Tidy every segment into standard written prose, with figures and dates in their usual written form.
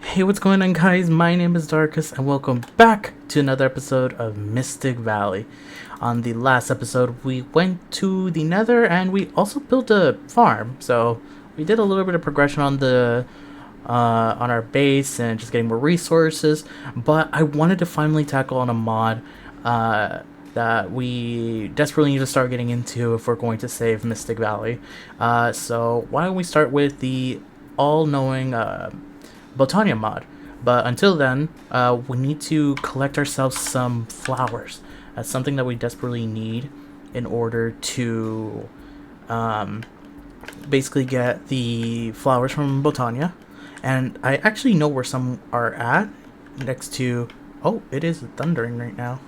Hey, what's going on, guys? My name is Darkus, and welcome back to another episode of Mystic Valley. On the last episode, we went to the Nether, and we also built a farm. So we did a little bit of progression on the on our base and just getting more resources. But I wanted to finally tackle on a mod that we desperately need to start getting into if we're going to save Mystic Valley. So why don't we start with the all-knowing Botania Mod. But until then, we need to collect ourselves some flowers. That's something that we desperately need in order to basically get the flowers from Botania. And I actually know where some are at, next to... Oh, it is thundering right now.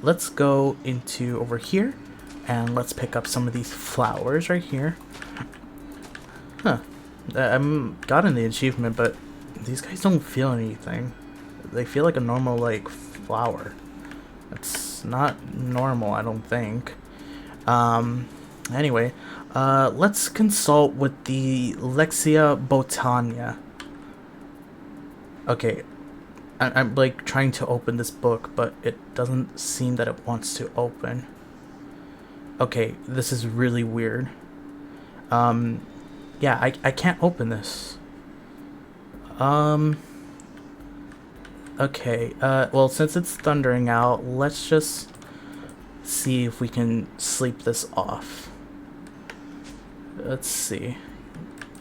Let's go into over here, and let's pick up some of these flowers right here. Huh. I'm gotten the achievement, but these guys don't feel anything. They feel like a normal, like, flower. It's not normal, I don't think. Anyway, let's consult with the Lexia Botania. Okay, I'm like trying to open this book, but it doesn't seem that it wants to open. Okay, this is really weird. Yeah, I can't open this. Okay, well, since it's thundering out, let's just see if we can sleep this off. Let's see.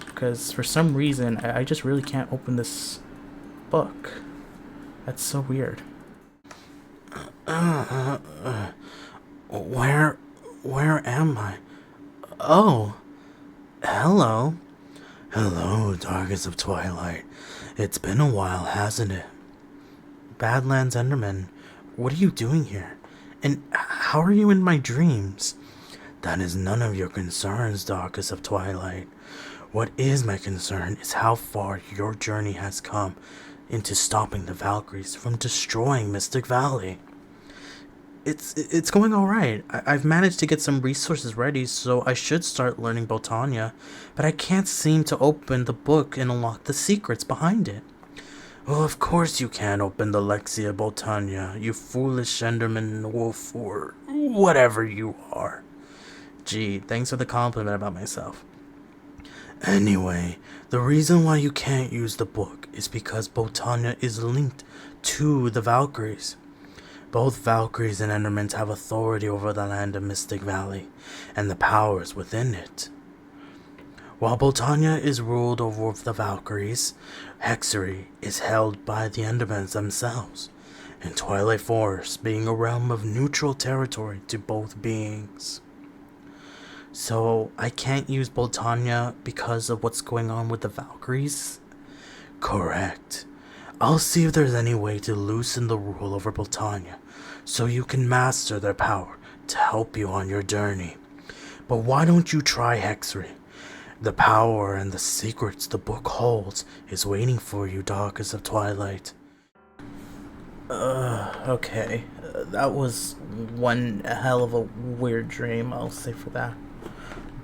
Because for some reason, I just really can't open this book. That's so weird. Where am I? Oh. Hello. Hello, Darkus of Twilight. It's been a while, hasn't it? Badlands Enderman, what are you doing here? And how are you in my dreams? That is none of your concerns, Darkus of Twilight. What is my concern is how far your journey has come into stopping the Valkyries from destroying Mystic Valley. It's going alright. I've managed to get some resources ready, so I should start learning Botania, but I can't seem to open the book and unlock the secrets behind it. Well, of course you can't open the Lexia Botania, you foolish Enderman wolf, or whatever you are. Gee, thanks for the compliment about myself. Anyway, the reason why you can't use the book is because Botania is linked to the Valkyries. Both Valkyries and Endermans have authority over the land of Mystic Valley, and the powers within it. While Botania is ruled over the Valkyries, Hexerei is held by the Endermans themselves, and Twilight Forest being a realm of neutral territory to both beings. So, I can't use Botania because of what's going on with the Valkyries? Correct. I'll see if there's any way to loosen the rule over Botania, so you can master their power to help you on your journey. But why don't you try Hexerei? The power and the secrets the book holds is waiting for you, Darkus of Twilight. Okay. That was one hell of a weird dream, I'll say for that.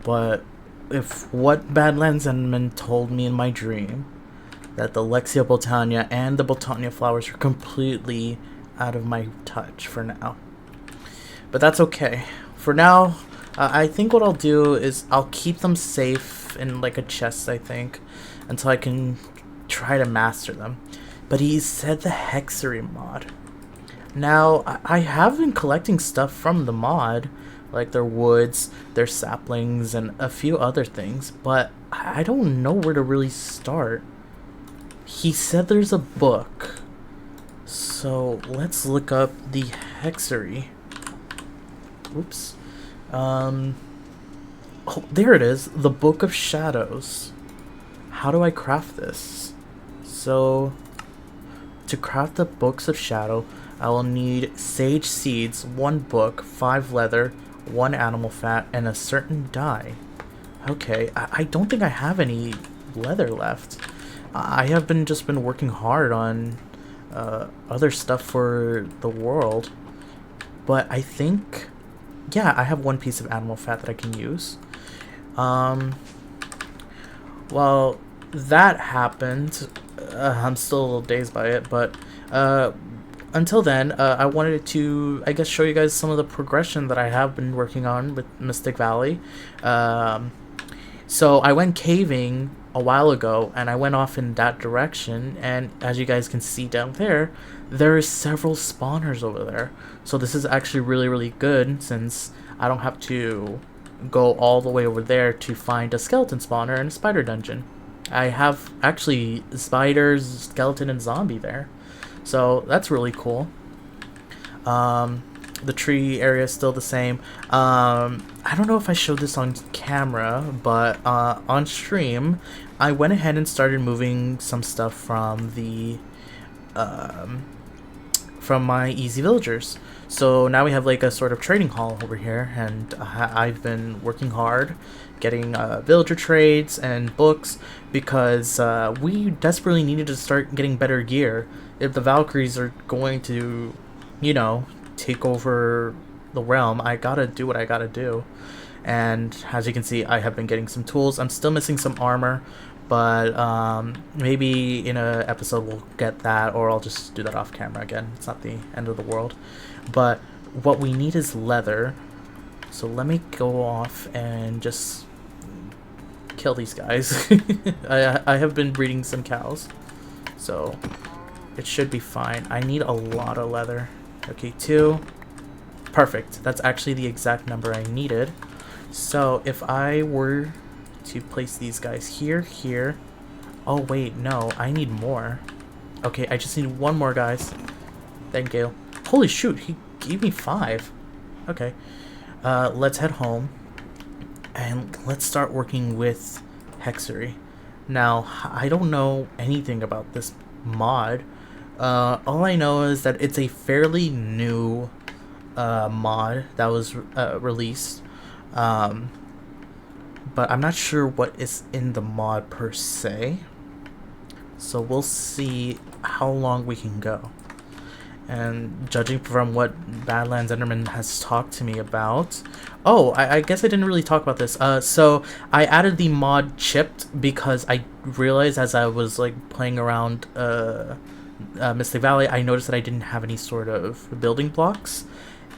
But if what Badlands Enderman told me in my dream, that the Lexia Botania and the Botania flowers are completely out of my touch for now. But that's okay. For now, I think what I'll do is I'll keep them safe in like a chest, I think, until I can try to master them. But he said the Hexerei Mod. Now, I have been collecting stuff from the mod, like their woods, their saplings, and a few other things, but I don't know where to really start. He said there's a book, so let's look up the Hexerei. Oops. Oh, there it is, the Book of Shadows. How do I craft this? So, to craft the Books of Shadow, I will need sage seeds, 1 book, 5 leather, 1 animal fat, and a certain dye. Okay, I don't think I have any leather left. I have just been working hard on other stuff for the world, but I think, yeah, I have 1 piece of animal fat that I can use. Well, that happened, I'm still a little dazed by it, but until then, I wanted to, I guess, show you guys some of the progression that I have been working on with Mystic Valley. So I went caving a while ago, and I went off in that direction, and as you guys can see down there, there is several spawners over there. So this is actually really, really good, since I don't have to go all the way over there to find a skeleton spawner and a spider dungeon. I have actually spiders, skeleton, and zombie there. So that's really cool. The tree area is still the same. I don't know if I showed this on camera, but on stream, I went ahead and started moving some stuff from the from my easy villagers. So now we have like a sort of trading hall over here, and I've been working hard getting villager trades and books, because we desperately needed to start getting better gear if the Valkyries are going to, you know, take over the realm. I gotta do what I gotta do. And as you can see, I have been getting some tools. I'm still missing some armor, but maybe in a episode we'll get that, or I'll just do that off camera again. It's not the end of the world. But what we need is leather. So let me go off and just kill these guys. I have been breeding some cows, so it should be fine. I need a lot of leather. Okay, 2. Perfect. That's actually the exact number I needed. So if I were to place these guys here. Oh wait, no, I need more. Okay, I just need 1 more, guys. Thank you. Holy shoot, he gave me 5. Okay. Let's head home. And let's start working with Hexerei. Now, I don't know anything about this mod. All I know is that it's a fairly new mod that was released. But I'm not sure what is in the mod per se. So we'll see how long we can go. And judging from what Badlands Enderman has talked to me about... Oh, I guess I didn't really talk about this. So I added the mod chipped because I realized as I was like playing around Mystic Valley, I noticed that I didn't have any sort of building blocks.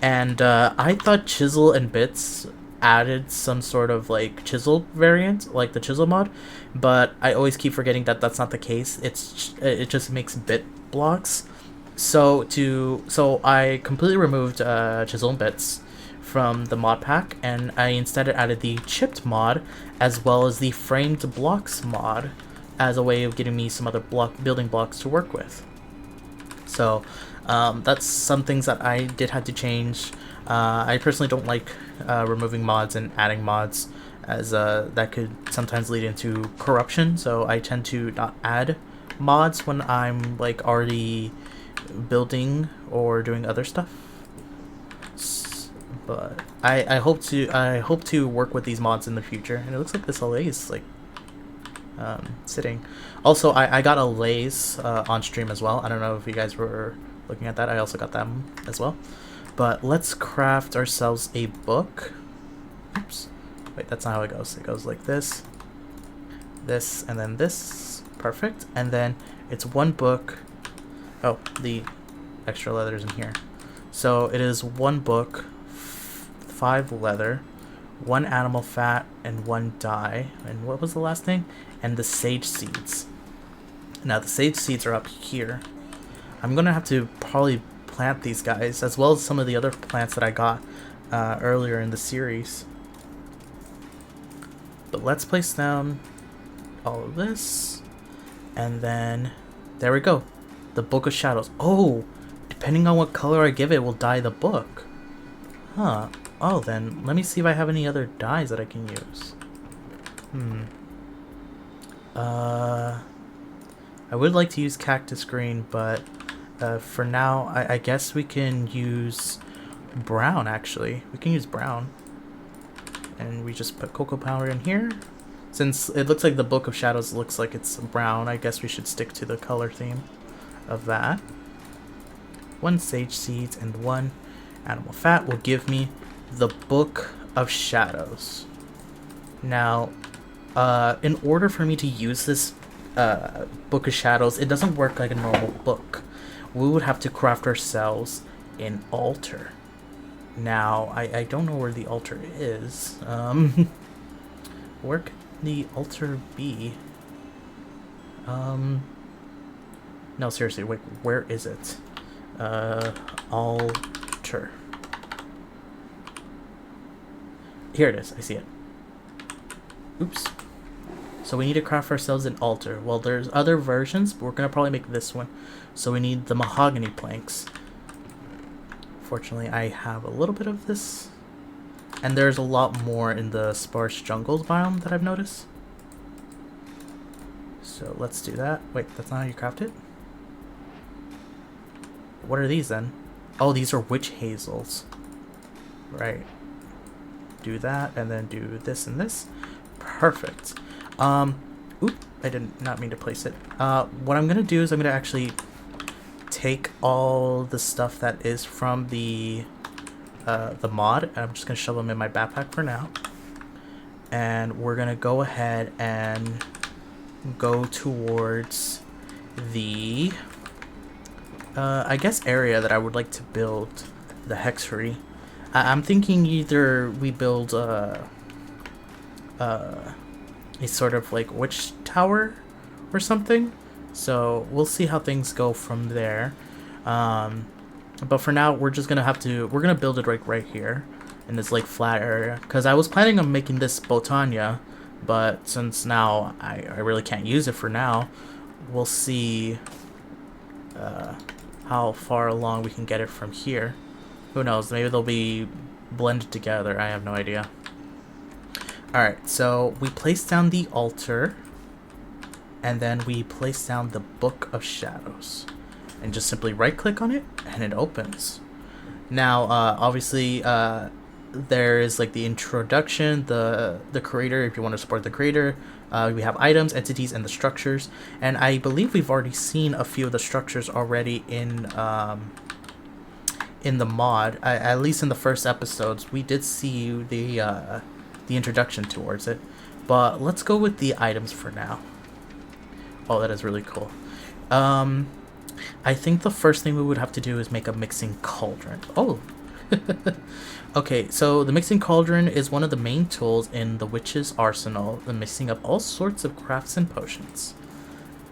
And I thought chisel and bits added some sort of like chisel variant, like the chisel mod, but I always keep forgetting that that's not the case. It just makes bit blocks. So I completely removed chisel and bits from the mod pack, and I instead added the chipped mod as well as the framed blocks mod as a way of getting me some other building blocks to work with. So that's some things that I did have to change. I personally don't like removing mods and adding mods, as that could sometimes lead into corruption, so I tend to not add mods when I'm like already building or doing other stuff. But I hope to work with these mods in the future. And it looks like this LA is like sitting. Also, I got a lays on stream as well. I don't know if you guys were looking at that. I also got them as well. But let's craft ourselves a book. Oops. Wait, that's not how it goes. It goes like this, and then this. Perfect. And then it's 1 book. Oh, the extra leather's in here. So it is 1 book, 5 leather, 1 animal fat, and 1 dye. And what was the last thing? And the sage seeds. Now the sage seeds are up here. I'm gonna have to probably plant these guys, as well as some of the other plants that I got earlier in the series. But let's place down all of this, and then there we go. The Book of Shadows. Oh, depending on what color I give it, will dye the book. Huh. Oh, then let me see if I have any other dyes that I can use. I would like to use cactus green, but for now, I guess we can use brown, actually. We can use brown. And we just put cocoa powder in here. Since it looks like the Book of Shadows looks like it's brown, I guess we should stick to the color theme of that. 1 sage seeds and 1 animal fat will give me the Book of Shadows. Now, in order for me to use this Book of Shadows, it doesn't work like a normal book. We would have to craft ourselves an altar. Now, I don't know where the altar is. Where could the altar be? No, seriously, wait, where is it? Altar. Here it is, I see it. Oops. So we need to craft ourselves an altar. Well, there's other versions, but we're gonna probably make this one. So we need the mahogany planks. Fortunately, I have a little bit of this. And there's a lot more in the sparse jungles biome that I've noticed. So let's do that. Wait, that's not how you craft it? What are these then? Oh, these are witch hazels. Right. Do that, and then do this and this. Perfect. Oop, I did not mean to place it. What I'm gonna do is I'm gonna actually take all the stuff that is from the mod, and I'm just gonna shove them in my backpack for now. And we're gonna go ahead and go towards the I guess area that I would like to build the hexerei. I'm thinking either we build a sort of like witch tower or something. So we'll see how things go from there. But for now, we're gonna build it right here in this like flat area. Because I was planning on making this Botania, but since now I really can't use it for now, we'll see how far along we can get it from here. Who knows? Maybe they'll be blended together. I have no idea. Alright, so we place down the altar, and then we place down the Book of Shadows. And just simply right-click on it, and it opens. Now, obviously, there is like the introduction, the creator, if you want to support the creator. We have items, entities, and the structures. And I believe we've already seen a few of the structures already in the mod. At least in the first episodes, we did see the introduction towards it. But let's go with the items for now. Oh, that is really cool. I think the first thing we would have to do is make a mixing cauldron. Oh! Okay, so the mixing cauldron is one of the main tools in the witch's arsenal, the mixing up all sorts of crafts and potions.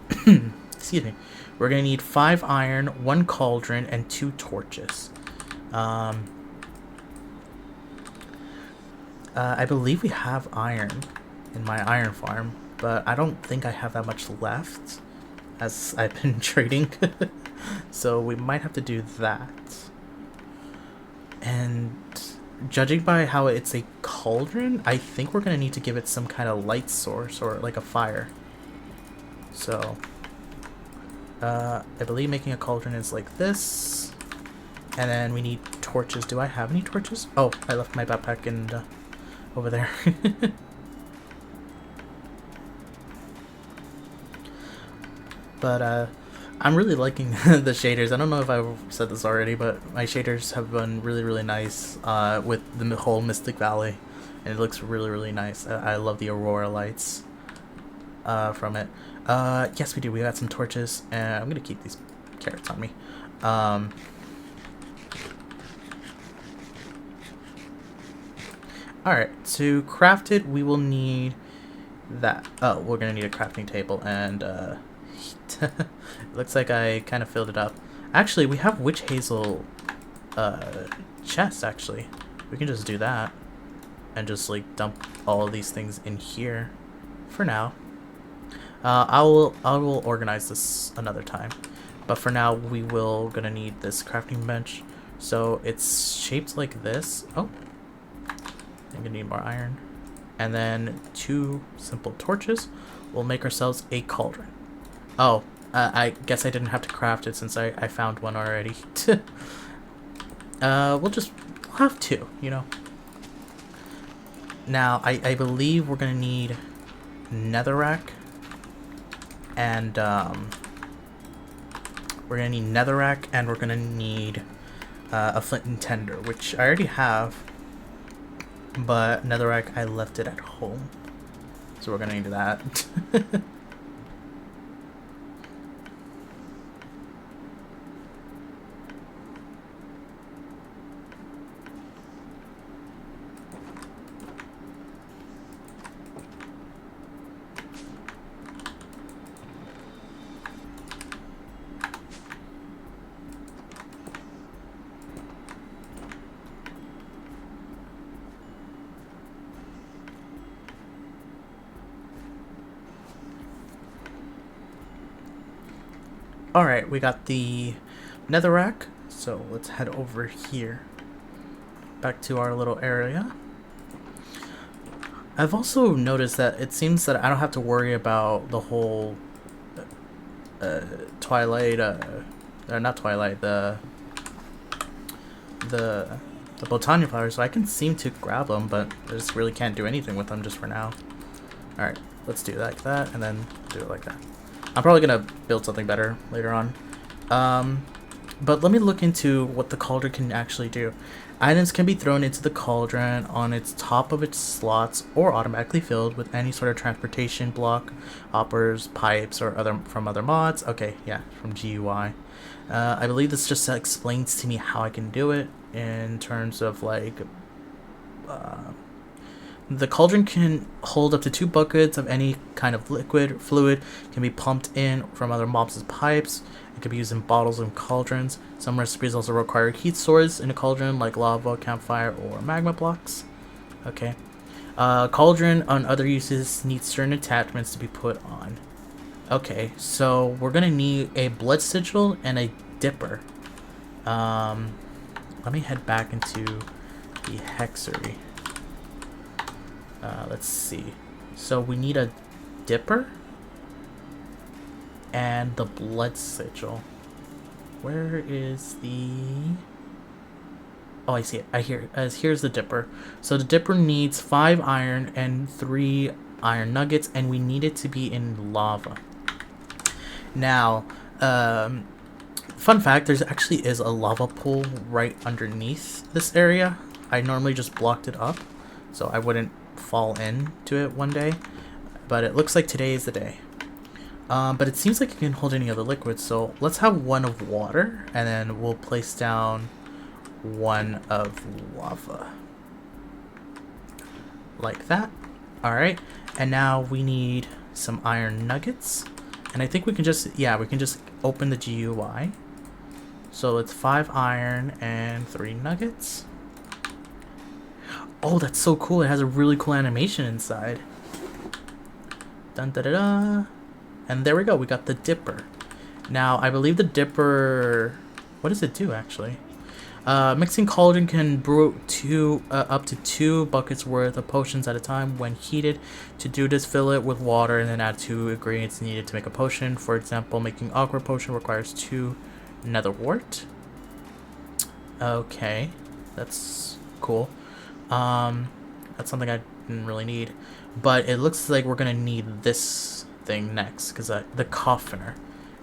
Excuse me. We're going to need 5 iron, 1 cauldron, and 2 torches. I believe we have iron in my iron farm, but I don't think I have that much left as I've been trading. So we might have to do that. And judging by how it's a cauldron, I think we're going to need to give it some kind of light source or like a fire. So I believe making a cauldron is like this. And then we need torches. Do I have any torches? Oh, I left my backpack in over there. But I'm really liking the shaders. I don't know if I've said this already, but my shaders have been really nice with the whole Mystic Valley, and it looks really nice. I love the aurora lights from it. Yes, we do. We got some torches, and I'm gonna keep these carrots on me. Alright, to craft it, we will need that. Oh, we're gonna need a crafting table and it looks like I kind of filled it up. Actually, we have witch hazel chest. Actually, we can just do that and just like dump all of these things in here for now. I will organize this another time, but for now we will gonna need this crafting bench. So it's shaped like this. Oh, I'm gonna need more iron, and then 2 simple torches. We'll make ourselves a cauldron. Oh, I guess I didn't have to craft it since I found one already. We'll have 2, you know. Now, I believe we're gonna need netherrack, and we're gonna need netherrack, and we're gonna need a flint and tinder, which I already have, but netherrack I left it at home, so we're gonna need that. Alright, we got the netherrack, so let's head over here. Back to our little area. I've also noticed that it seems that I don't have to worry about the whole Twilight, not Twilight, the Botania flowers, so I can seem to grab them, but I just really can't do anything with them just for now. Alright, let's do it like that, and then do it like that. I'm probably gonna build something better later on. But let me look into what the cauldron can actually do. Items can be thrown into the cauldron on its top of its slots or automatically filled with any sort of transportation block, hoppers, pipes, or from other mods. Okay, yeah, from GUI. I believe this just explains to me how I can do it in terms of like the cauldron can hold up to 2 buckets of any kind of liquid. Fluid can be pumped in from other mobs' pipes. It can be used in bottles and cauldrons. Some recipes also require heat source in a cauldron, like lava, campfire, or magma blocks. Okay. Cauldron on other uses needs certain attachments to be put on. Okay, so we're gonna need a blood sigil and a dipper. Let me head back into the Hexerei. Let's see. So we need a dipper and the blood sigil. Where is the... Oh, I see it. Here's the dipper. So the dipper needs 5 iron and 3 iron nuggets, and we need it to be in lava. Now, fun fact, there actually is a lava pool right underneath this area. I normally just blocked it up so I wouldn't fall into it one day, but it looks like today is the day. But it seems like it can hold any other liquids, so let's have 1 of water, and then we'll place down 1 of lava. Like that. Alright, and now we need some iron nuggets, and I think we can just, yeah, we can just open the GUI. So it's 5 iron and 3 nuggets. Oh, that's so cool. It has a really cool animation inside. Dun da da da. And there we go. We got the dipper. Now, I believe the dipper... What does it do, actually? Mixing cauldron can brew up to 2 buckets worth of potions at a time when heated. To do this, fill it with water and then add 2 ingredients needed to make a potion. For example, making aqua potion requires 2 nether wart. Okay, that's cool. That's something I didn't really need, but it looks like we're gonna need this thing next, because the coffiner.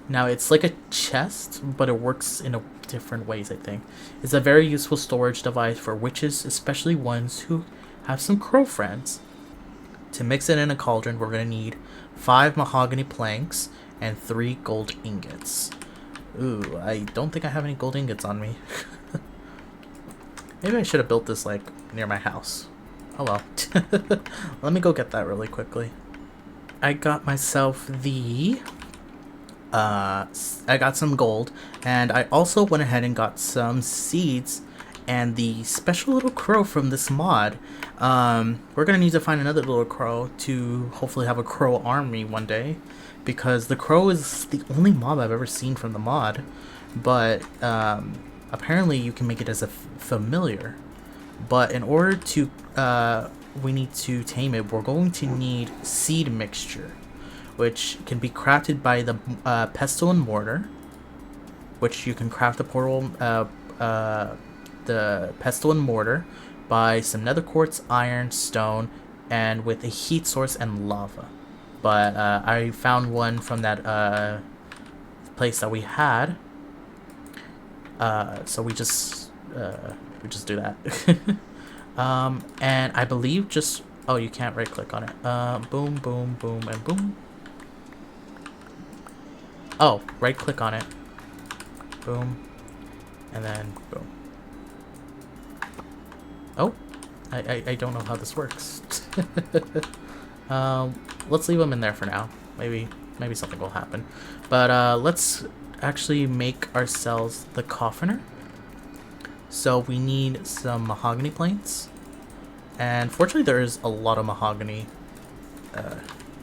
Now it's like a chest, but it works in different ways. I think it's a very useful storage device for witches, especially ones who have some crow friends. To mix it in a cauldron, we're gonna need 5 mahogany planks and 3 gold ingots. Ooh, I don't think I have any gold ingots on me. Maybe I should have built this like near my house. Oh well. Let me go get that really quickly. I got myself the I got some gold, and I also went ahead and got some seeds and the special little crow from this mod. We're gonna need to find another little crow to hopefully have a crow army one day, because the crow is the only mob I've ever seen from the mod, but apparently you can make it as a familiar. But in order to we need to tame it, we're going to need seed mixture, which can be crafted by the pestle and mortar, which you can craft the portal the pestle and mortar by some nether quartz, iron, stone, and with a heat source and lava. But I found one from that place that we had, so we just do that. And I believe just, oh, you can't right click on it. Boom, boom, boom, and boom. Oh, right click on it. Boom. And then boom. Oh, I don't know how this works. Let's leave them in there for now. Maybe something will happen. But let's actually make ourselves the coffiner. So we need some mahogany planks, and fortunately there is a lot of mahogany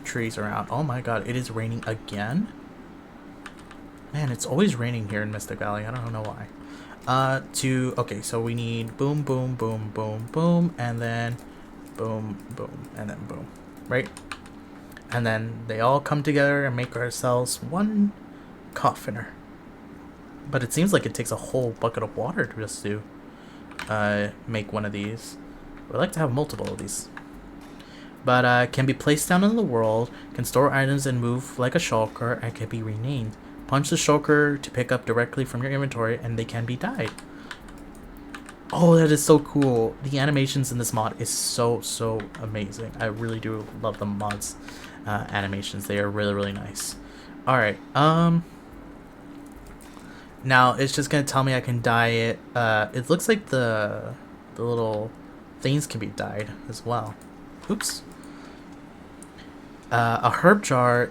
trees around. Oh my god, it is raining again. Man, it's always raining here in Mystic Valley. I don't know why. Okay, so we need boom, boom, boom, boom, boom, and then boom, boom, and then boom, right? And then they all come together and make ourselves one coffiner. But it seems like it takes a whole bucket of water to just to make one of these. We'd like to have multiple of these. But can be placed down in the world, can store items and move like a shulker, and can be renamed. Punch the shulker to pick up directly from your inventory, and they can be dyed. Oh, that is so cool. The animations in this mod is so amazing. I really do love the mods animations. They are really nice. Alright, now it's just gonna tell me I can dye it. It looks like the little things can be dyed as well. Oops. A herb jar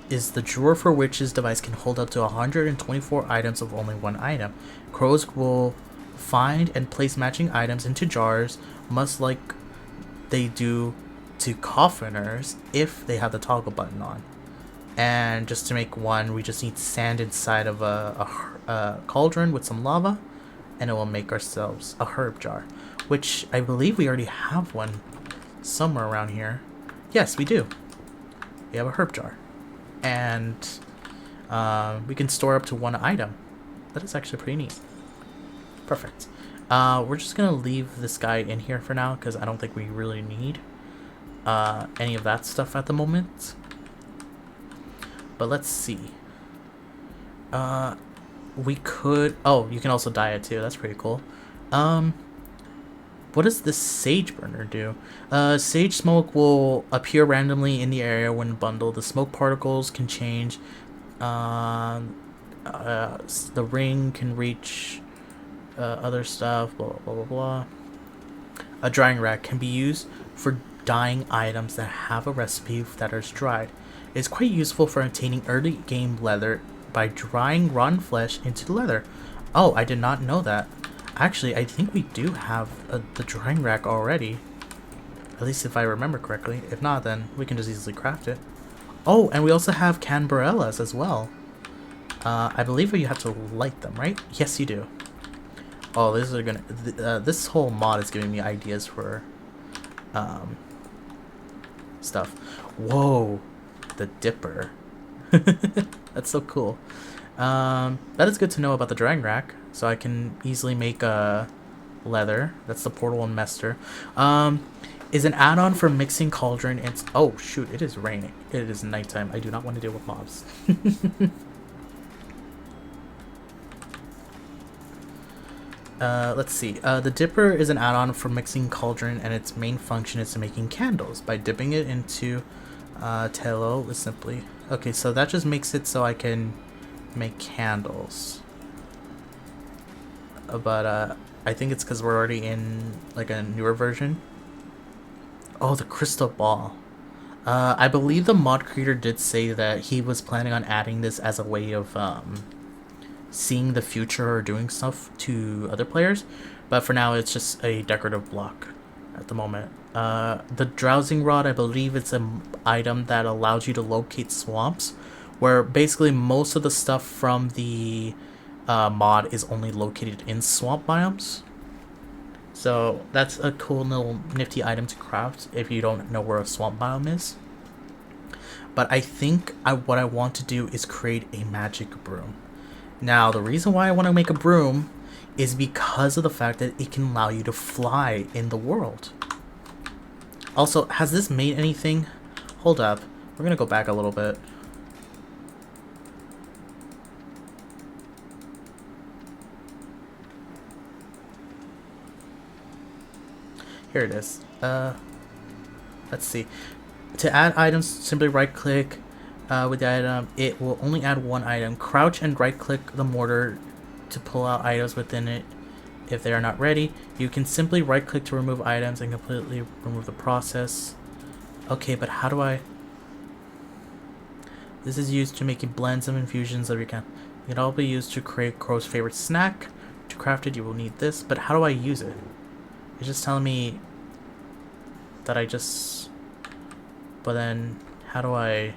is the drawer for which this device can hold up to 124 items of only one item. Crows will find and place matching items into jars, much like they do to coffiners if they have the toggle button on. And just to make one, we just need sand inside of a cauldron with some lava, and it will make ourselves a herb jar, which I believe we already have one somewhere around here. Yes, we do. We have a herb jar, and we can store up to one item. That is actually pretty neat. Perfect. We're just gonna leave this guy in here for now because I don't think we really need any of that stuff at the moment. But let's see. We could... Oh, you can also dye it too. That's pretty cool. What does this sage burner do? Sage smoke will appear randomly in the area when bundled. The smoke particles can change. The ring can reach other stuff. Blah, blah, blah, blah. A drying rack can be used for dyeing items that have a recipe that is dried. It's quite useful for obtaining early game leather by drying rotten flesh into leather. Oh, I did not know that. Actually, I think we do have the drying rack already. At least if I remember correctly. If not, then we can just easily craft it. Oh, and we also have canberellas as well. I believe you have to light them, right? Yes, you do. Oh, this whole mod is giving me ideas for stuff. Whoa. The dipper. That's so cool. That is good to know about the drying rack, so I can easily make leather. That's the portal and mester. Is an add-on for mixing cauldron. It's oh shoot! It is raining. It is nighttime. I do not want to deal with mobs. Let's see. The dipper is an add-on for mixing cauldron, and its main function is to making candles by dipping it into tallow. Simply okay. So that just makes it so I can make candles. But I think it's because we're already in like a newer version. Oh, the crystal ball. I believe the mod creator did say that he was planning on adding this as a way of seeing the future or doing stuff to other players, but for now it's just a decorative block at the moment. The dowsing rod, I believe it's an item that allows you to locate swamps, where basically most of the stuff from the mod is only located in swamp biomes. So that's a cool little nifty item to craft if you don't know where a swamp biome is. But I think what I want to do is create a magic broom. Now, the reason why I want to make a broom is because of the fact that it can allow you to fly in the world. Also, has this made anything? Hold up. We're going to go back a little bit. Here it is. Let's see. To add items, simply right-click with the item. It will only add one item. Crouch and right-click the mortar to pull out items within it if they are not ready. You can simply right-click to remove items and completely remove the process. Okay, but how do I... This is used to making blends and infusions of your can. It can all be used to create Crow's favorite snack. To craft it, you will need this, but how do I use it? It's just telling me that I just... But then, how do I...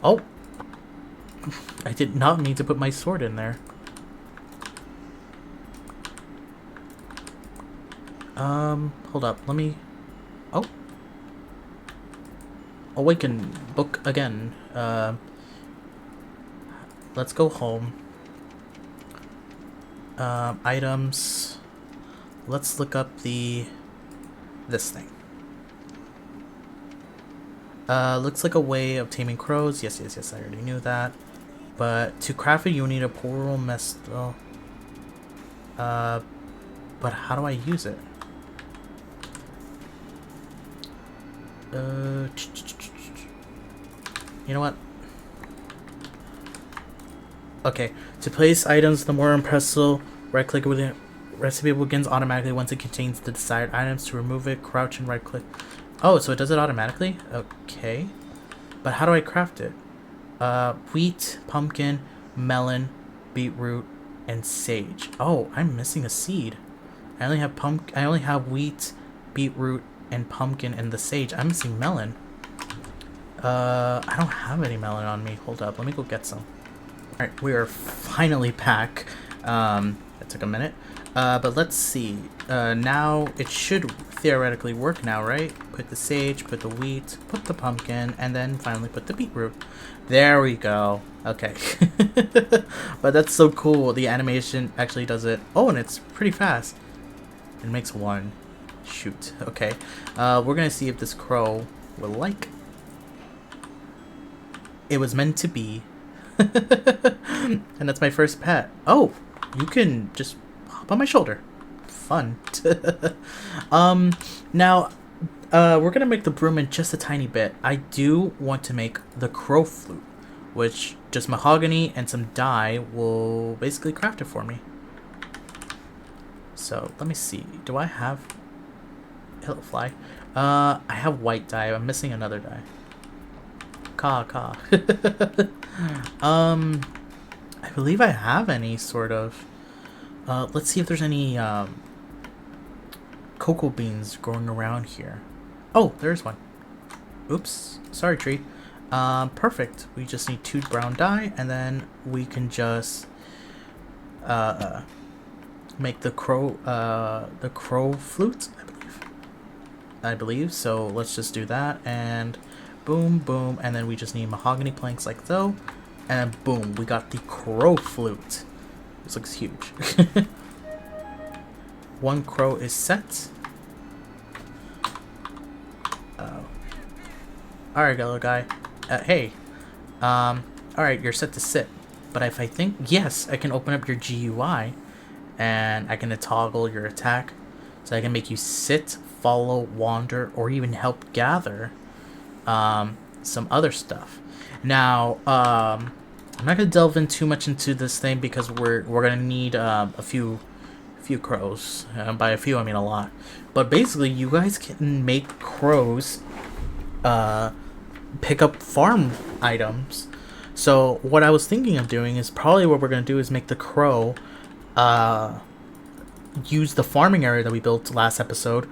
Oh! I did not mean to put my sword in there. Hold up. Let me... Oh! Awaken. Book again. Let's go home. Items. Let's look up this thing. Looks like a way of taming crows. Yes, I already knew that. But to craft it, you need a portal metal. But how do I use it? You know what? Okay, to place items, the more impressive, right-click with it. Recipe begins automatically once it contains the desired items. To remove it, crouch and right-click. Oh, so it does it automatically? Okay. But how do I craft it? Wheat, pumpkin, melon, beetroot, and sage. Oh, I'm missing a seed. I only have wheat, beetroot, and pumpkin, and the sage. I'm missing melon. I don't have any melon on me. Hold up, let me go get some. Alright, we are finally back. It took a minute. But let's see. Now it should theoretically work now, right? Put the sage, put the wheat, put the pumpkin, and then finally put the beetroot. There we go. Okay. But that's so cool. The animation actually does it. Oh, and it's pretty fast. It makes one. Shoot. Okay. We're gonna see if this crow will like. It was meant to be. And that's my first pet. Oh, you can just hop on my shoulder. Fun. Now, we're gonna make the broom in just a tiny bit. I do want to make the crow flute, which just mahogany and some dye will basically craft it for me. So let me see. Do I have... Hello, fly. I have white dye. I'm missing another dye. Caw. I believe I have any sort of... let's see if there's any cocoa beans growing around here. Oh, there's one. Oops. Sorry, tree. Perfect. We just need 2 brown dye, and then we can just make the crow flute, I believe. So let's just do that, and boom, boom, and then we just need mahogany planks like so, and boom, we got the crow flute. This looks huge. 1 crow is set. Alright, little guy. Hey. Alright, you're set to sit. But if I think... Yes, I can open up your GUI. And I can toggle your attack. So I can make you sit, follow, wander, or even help gather some other stuff. Now, I'm not going to delve in too much into this thing because we're going to need a few crows. By a few, I mean a lot. But basically, you guys can make crows pick up farm items. So what I was thinking of doing is probably what we're going to do is make the crow use the farming area that we built last episode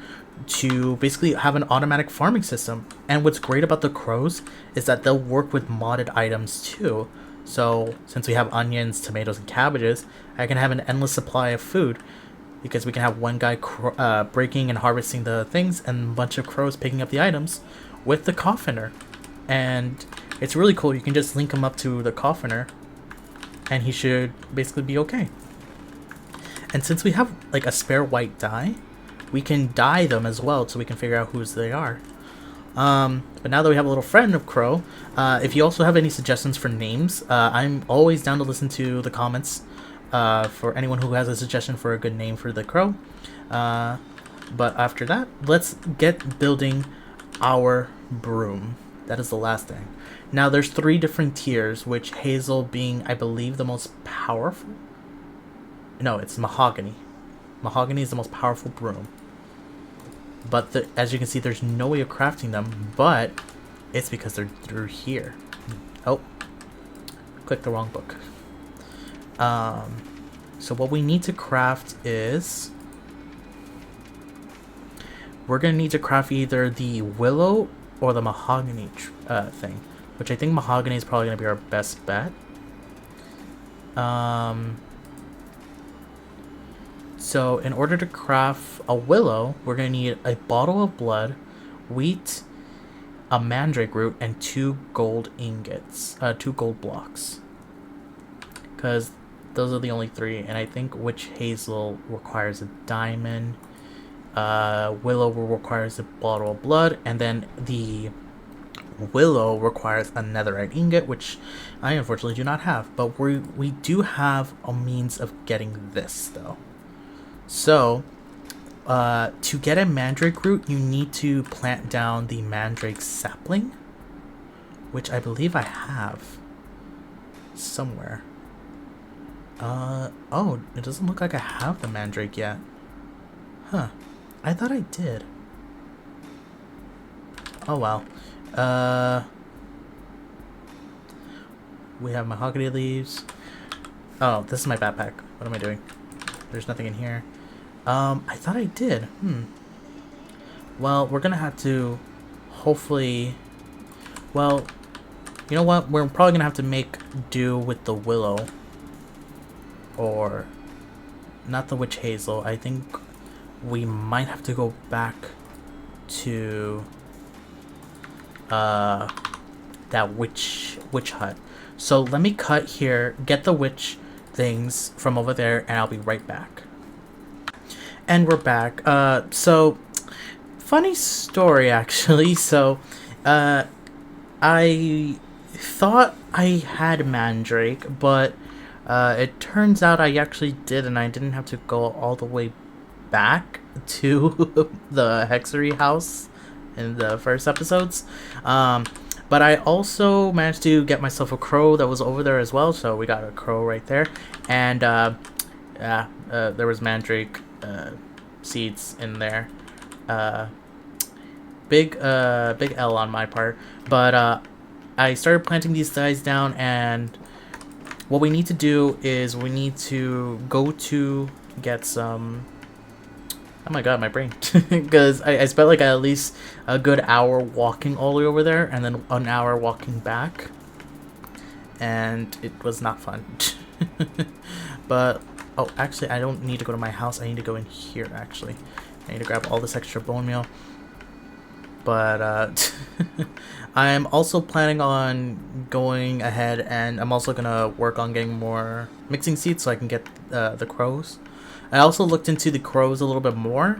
to basically have an automatic farming system. And what's great about the crows is that they'll work with modded items too. So since we have onions, tomatoes, and cabbages, I can have an endless supply of food because we can have one guy breaking and harvesting the things and a bunch of crows picking up the items with the coffiner. And it's really cool. You can just link him up to the coffiner and he should basically be okay. And since we have like a spare white dye, we can dye them as well so we can figure out whose they are. But now that we have a little friend of Crow, if you also have any suggestions for names, I'm always down to listen to the comments for anyone who has a suggestion for a good name for the Crow. But after that, let's get building our broom. That is the last thing. Now there's 3 different tiers, which Hazel being, I believe, the most powerful. No, it's mahogany. Mahogany is the most powerful broom. But as you can see, there's no way of crafting them, but it's because they're through here. Oh, clicked the wrong book. So what we need to craft is... We're going to need to craft either the willow or the mahogany thing. which I think mahogany is probably going to be our best bet. So in order to craft a willow, we're going to need a bottle of blood, wheat, a mandrake root, and 2 gold ingots, 2 gold blocks. Because those are the only 3, and I think witch hazel requires a diamond, willow requires a bottle of blood, and then the willow requires a netherite ingot, which I unfortunately do not have. But we do have a means of getting this, though. So, to get a mandrake root, you need to plant down the mandrake sapling, which I believe I have somewhere. Oh, it doesn't look like I have the mandrake yet. Huh. I thought I did. Oh, well. We have mahogany leaves. Oh, this is my backpack. What am I doing? There's nothing in here. I thought I did. Well, we're gonna have to hopefully... Well, you know what? We're probably gonna have to make do with the willow. Or... Not the witch hazel. I think we might have to go back to... that witch hut. So let me cut here, get the witch things from over there, and I'll be right back. And we're back. So funny story actually. So I thought I had mandrake, but it turns out I actually did, and I didn't have to go all the way back to the Hexerei house in the first episodes. But I also managed to get myself a crow that was over there as well, so we got a crow right there. And there was mandrake seeds in there. Big L on my part. But I started planting these guys down, and what we need to do is we need to go to get some... Oh my god, my brain. Because I spent like at least a good hour walking all the way over there, and then an hour walking back. And it was not fun. But, oh, actually, I don't need to go to my house. I need to go in here, actually. I need to grab all this extra bone meal. But, I'm also planning on going ahead, and I'm also going to work on getting more mixing seeds so I can get the crows. I also looked into the crows a little bit more,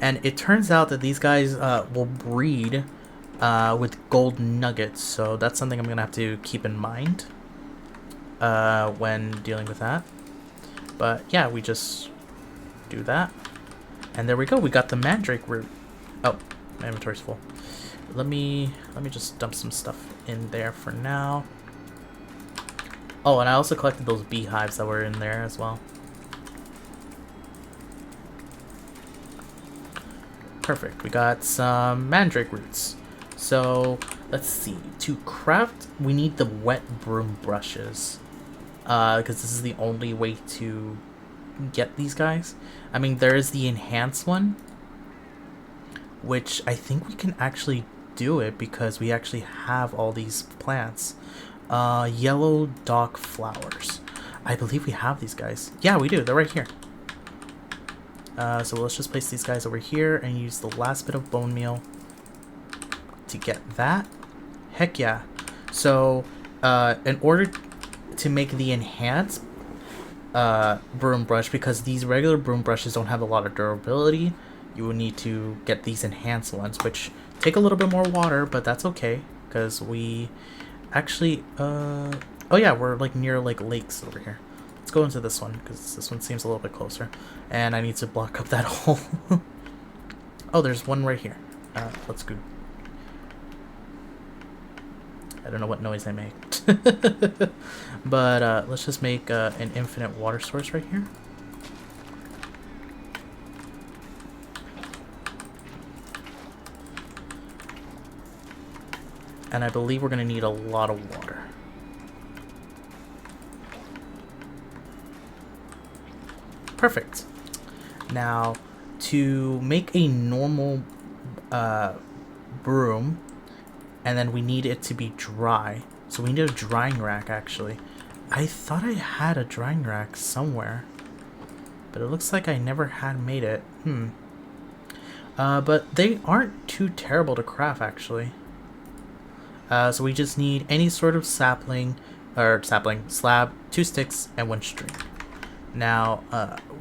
and it turns out that these guys will breed with gold nuggets, so that's something I'm going to have to keep in mind when dealing with that. But yeah, we just do that, and there we go. We got the mandrake root. Oh, my inventory's full. Let me just dump some stuff in there for now. Oh, and I also collected those beehives that were in there as well. Perfect. We got some mandrake roots. So let's see. To craft, we need the wet broom brushes, because this is the only way to get these guys. I mean, there is the enhanced one, which I think we can actually do it because we actually have all these plants. Yellow dock flowers. I believe we have these guys. Yeah, we do. They're right here. So let's just place these guys over here and use the last bit of bone meal to get that. Heck yeah. So in order to make the enhanced broom brush, because these regular broom brushes don't have a lot of durability, you will need to get these enhanced ones, which take a little bit more water, but that's okay, because we actually oh yeah, we're like near like lakes over here. Let's go into this one, because this one seems a little bit closer. And I need to block up that hole. Oh, there's one right here. Let's go. I don't know what noise I make. But let's just make an infinite water source right here. And I believe we're going to need a lot of water. Perfect. Now, to make a normal broom, and then we need it to be dry. So we need a drying rack, actually. I thought I had a drying rack somewhere, but it looks like I never had made it. But they aren't too terrible to craft, actually. So we just need any sort of sapling, slab, 2 sticks, and 1 string. Now,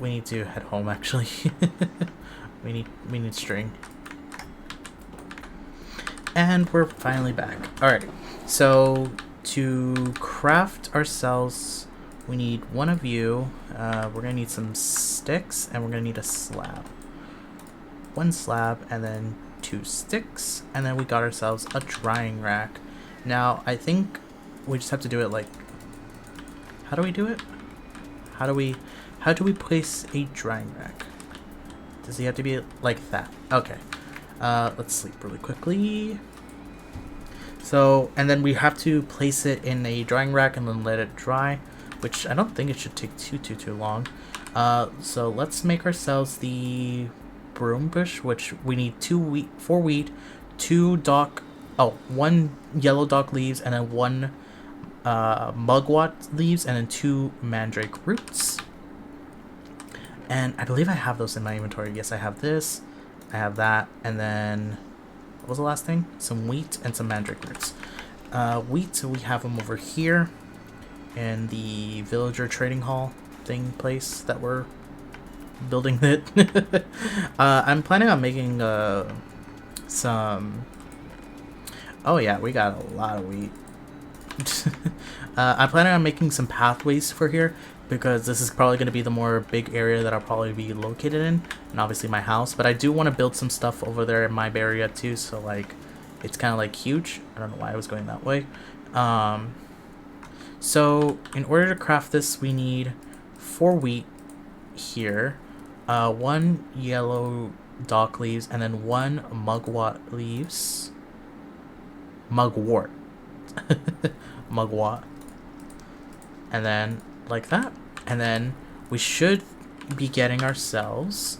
we need to head home, actually. we need string. And we're finally back. Alright, so to craft ourselves, we need 1 of you. We're gonna need some sticks, and we're gonna need a slab. 1 slab, and then 2 sticks, and then we got ourselves a drying rack. Now, I think we just have to do it like... How do we do it? How do we place a drying rack? Does he have to be like that? Okay. Let's sleep really quickly. So, and then we have to place it in a drying rack and then let it dry, which I don't think it should take too long. So let's make ourselves the broom bush, which we need 4 wheat, 2 1 yellow dock leaves, and then 1 mugwort leaves, and then 2 mandrake roots. And I believe I have those in my inventory. Yes, I have this, I have that, and then what was the last thing? Some wheat and some mandrake roots. Wheat, so we have them over here in the villager trading hall place that we're building it. I'm planning on making some... Oh yeah, we got a lot of wheat. I'm planning on making some pathways for here, because this is probably going to be the more big area that I'll probably be located in, and obviously my house. But I do want to build some stuff over there in my area too, so like it's kind of like huge. I don't know why I was going that way. So in order to craft this, we need 4 wheat here, 1 yellow dock leaves, and then 1 mugwort leaves. Mugwort. Mugwort. And then like that. And then we should be getting ourselves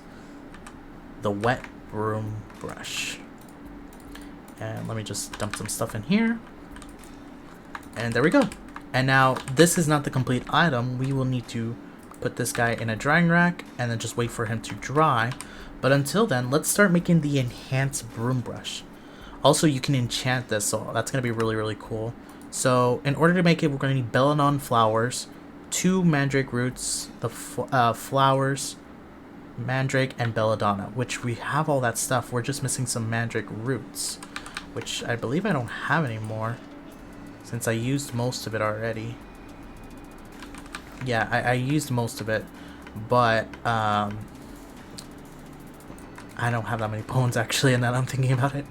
the wet broom brush. And let me just dump some stuff in here. And there we go. And now this is not the complete item. We will need to put this guy in a drying rack and then just wait for him to dry. But until then, let's start making the enhanced broom brush. Also, you can enchant this, so that's going to be really cool. So in order to make it, we're going to need belladonna flowers, 2 mandrake roots, the flowers, mandrake, and belladonna, which we have all that stuff. We're just missing some mandrake roots, which I believe I don't have anymore since I used most of it already. Yeah, I used most of it, but I don't have that many bones actually, and now I'm thinking about it.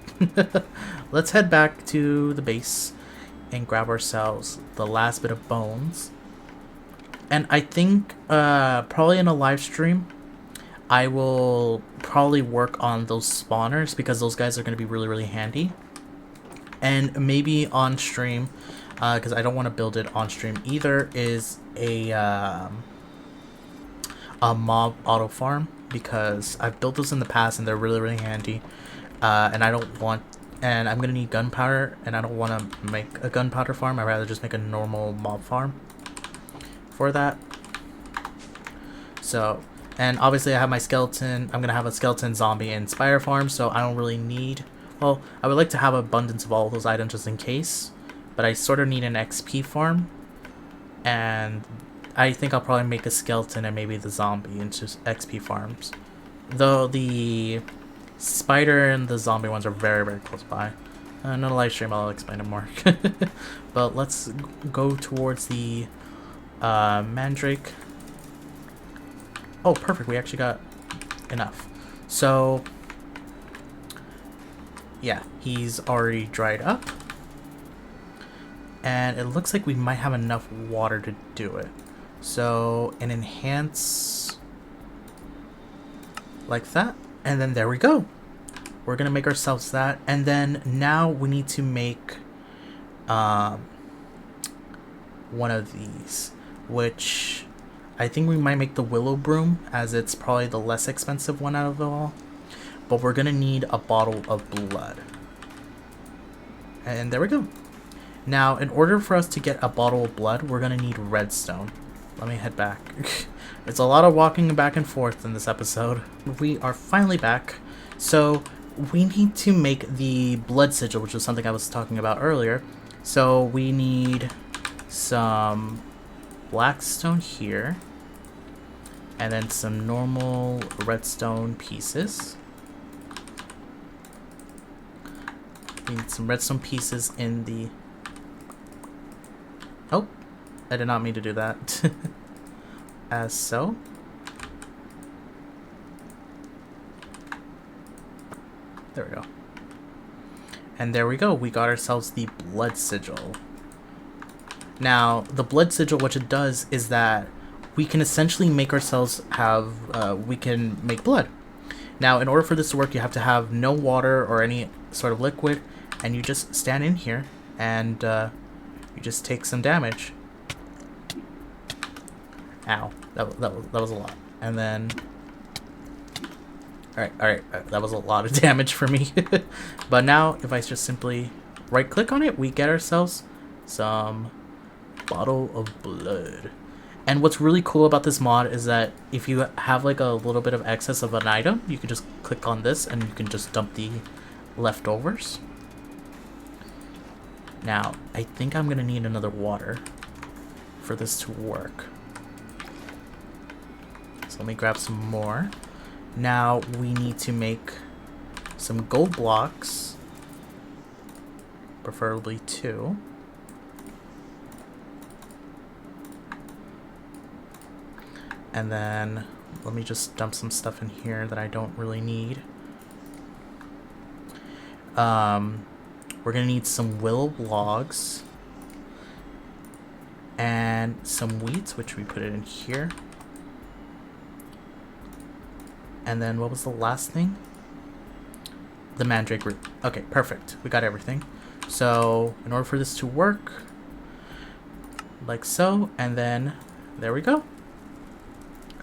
Let's head back to the base and grab ourselves the last bit of bones. And I think probably in a live stream I will probably work on those spawners, because those guys are going to be really handy. And maybe on stream, because I don't want to build it on stream either, is a mob auto farm, because I've built those in the past and they're really handy. And I don't want, and I'm gonna need gunpowder, and I don't want to make a gunpowder farm. I'd rather just make a normal mob farm for that. So, and obviously I have my skeleton. I'm gonna have a skeleton, zombie, and spider farm, so I don't really need, well, I would like to have abundance of all those items just in case, but I sort of need an XP farm, and I think I'll probably make a skeleton and maybe the zombie into XP farms. Though the spider and the zombie ones are very close by. Not a live stream, I'll explain it more. But let's go towards the mandrake. Oh, perfect, we actually got enough. So, yeah, he's already dried up. And it looks like we might have enough water to do it. So, an enhance like that, and then there we go. We're gonna make ourselves that, and then now we need to make one of these, which I think we might make the willow broom, as it's probably the less expensive one out of it all. But we're gonna need a bottle of blood. And there we go. Now, in order for us to get a bottle of blood, we're going to need redstone. Let me head back. It's a lot of walking back and forth in this episode. We are finally back. So, we need to make the blood sigil, which was something I was talking about earlier. So, we need some blackstone here. And then some normal redstone pieces. We need some redstone pieces in the... Oh, I did not mean to do that. As so. There we go. And there we go. We got ourselves the blood sigil. Now, the blood sigil, what it does is that we can essentially make ourselves have... we can make blood. Now, in order for this to work, you have to have no water or any sort of liquid. And you just stand in here and you just take some damage. Ow. That was a lot. And then... Alright, that was a lot of damage for me. But now, if I just simply right-click on it, we get ourselves some bottle of blood. And what's really cool about this mod is that if you have like a little bit of excess of an item, you can just click on this and you can just dump the leftovers. Now, I think I'm gonna need another water for this to work. So let me grab some more. Now we need to make some gold blocks, preferably 2. And then let me just dump some stuff in here that I don't really need. We're gonna need some willow logs and some wheat, which we put it in here. And then what was the last thing? The mandrake root. Okay, perfect. We got everything. So in order for this to work, like so, and then there we go.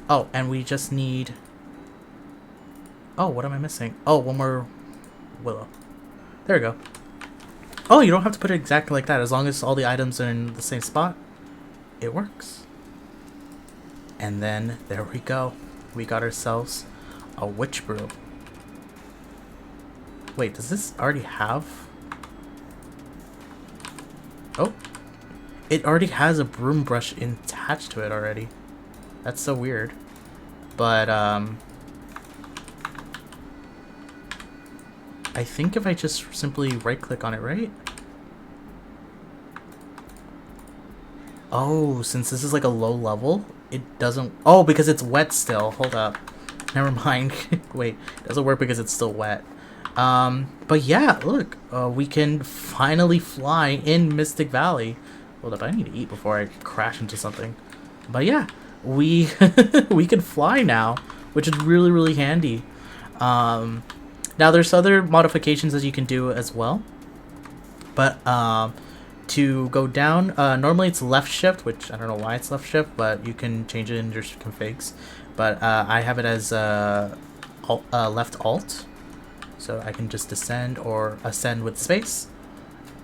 Oh, and we just need... Oh, what am I missing? Oh, one more willow. There we go. Oh, you don't have to put it exactly like that. As long as all the items are in the same spot, it works. And then there we go. We got ourselves a witch brew. Wait, does this already have... Oh, it already has a broom brush attached to it already. That's so weird. But I think if I just simply right click on it, right? Oh, since this is like a low level, it doesn't... Oh, because it's wet still. Hold up. Never mind. Wait, it doesn't work because it's still wet. But yeah, look. We can finally fly in Mystic Valley. Hold up, I need to eat before I crash into something. But yeah, we we can fly now, which is really, really handy. Now, there's other modifications that you can do as well. But to go down, normally it's left shift, which I don't know why it's left shift, but you can change it in your configs. But I have it as left alt, so I can just descend or ascend with space,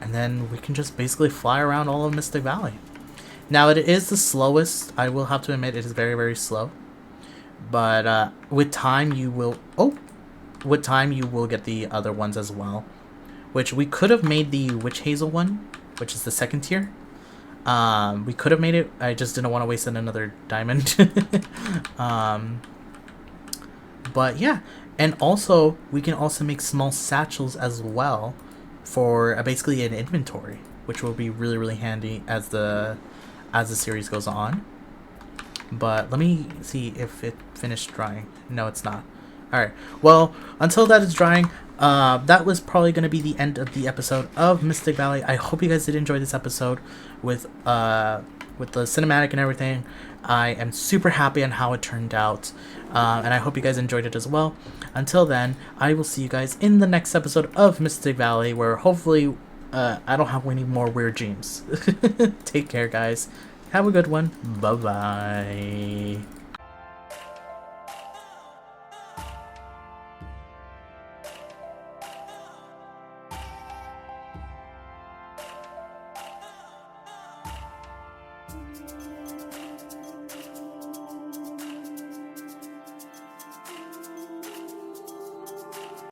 and then we can just basically fly around all of Mystic Valley. Now, it is the slowest. I will have to admit, it is very, very slow. But with time, you will... Oh! With time, you will get the other ones as well. Which we could have made the Witch Hazel one, which is the second tier. We could have made it. I just didn't want to waste another diamond. But yeah. And also, we can also make small satchels as well for basically an inventory, which will be really, really handy as the series goes on. But let me see if it finished drying. No, it's not. Alright, well, until that is drying, that was probably going to be the end of the episode of Mystic Valley. I hope you guys did enjoy this episode with the cinematic and everything. I am super happy on how it turned out, and I hope you guys enjoyed it as well. Until then, I will see you guys in the next episode of Mystic Valley, where hopefully I don't have any more weird dreams. Take care, guys. Have a good one. Bye-bye.